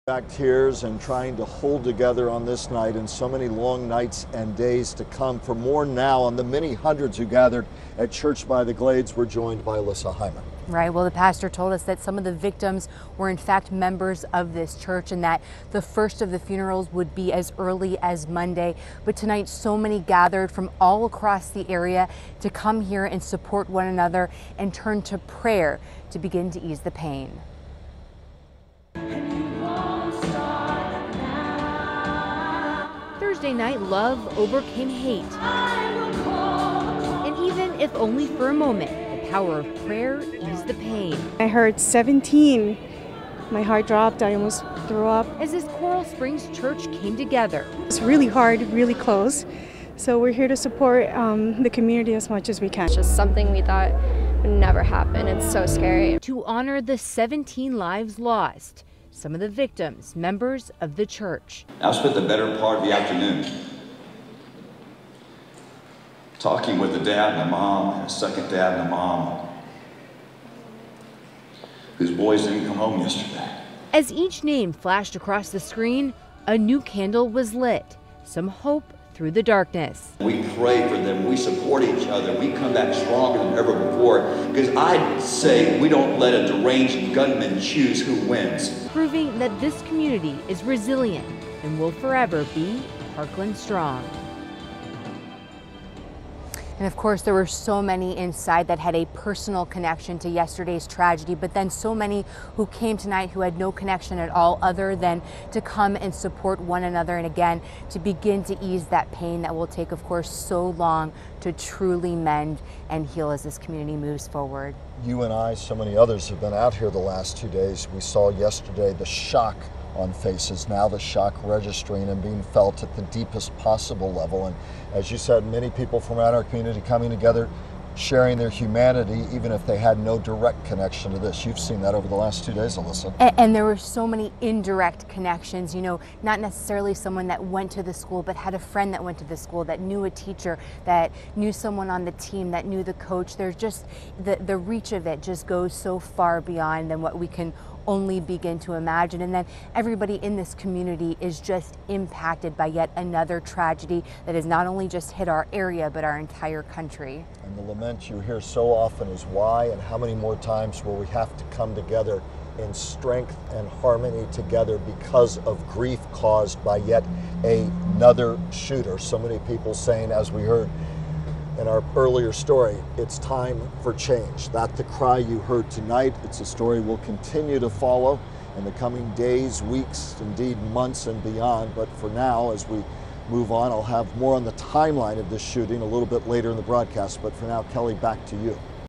Back tears and trying to hold together on this night and so many long nights and days to come. For more now on the many hundreds who gathered at Church by the Glades, we're joined by Alyssa Hyman. Right. Well, the pastor told us that some of the victims were in fact members of this church and that the first of the funerals would be as early as Monday. But tonight, so many gathered from all across the area to come here and support one another and turn to prayer to begin to ease the pain. Thursday night, love overcame hate. And even if only for a moment, the power of prayer eased the pain. I heard 17. My heart dropped. I almost threw up. As this Coral Springs church came together. It's really hard, really close. So we're here to support the community as much as we can. It's just something we thought would never happen. It's so scary. To honor the 17 lives lost. Some of the victims, members of the church. I spent the better part of the afternoon talking with a dad and a mom, and a second dad and a mom, whose boys didn't come home yesterday. As each name flashed across the screen, a new candle was lit. Some hope through the darkness. We pray for them, we support each other, we come back stronger than ever before, because I'd say we don't let a deranged gunman choose who wins. Proving that this community is resilient and will forever be Parkland strong. And of course, there were so many inside that had a personal connection to yesterday's tragedy, but then so many who came tonight who had no connection at all other than to come and support one another and again, to begin to ease that pain that will take, of course, so long to truly mend and heal as this community moves forward. You and I, so many others have been out here the last 2 days. We saw yesterday the shock on faces, now the shock registering and being felt at the deepest possible level. And as you said, many people from around our community coming together, sharing their humanity, even if they had no direct connection to this. You've seen that over the last 2 days, Alyssa. And there were so many indirect connections, you know, not necessarily someone that went to the school, but had a friend that went to the school, that knew a teacher, that knew someone on the team, that knew the coach. There's just, the reach of it just goes so far beyond than what we can only begin to imagine. And then everybody in this community is just impacted by yet another tragedy that has not only just hit our area, but our entire country. And the lament you hear so often is why and how many more times will we have to come together in strength and harmony together because of grief caused by yet another shooter. So many people saying, as we heard in our earlier story, it's time for change. That's the cry you heard tonight. It's a story we'll continue to follow in the coming days, weeks, indeed months and beyond. But for now, as we move on, I'll have more on the timeline of this shooting a little bit later in the broadcast. But for now, Kelly, back to you.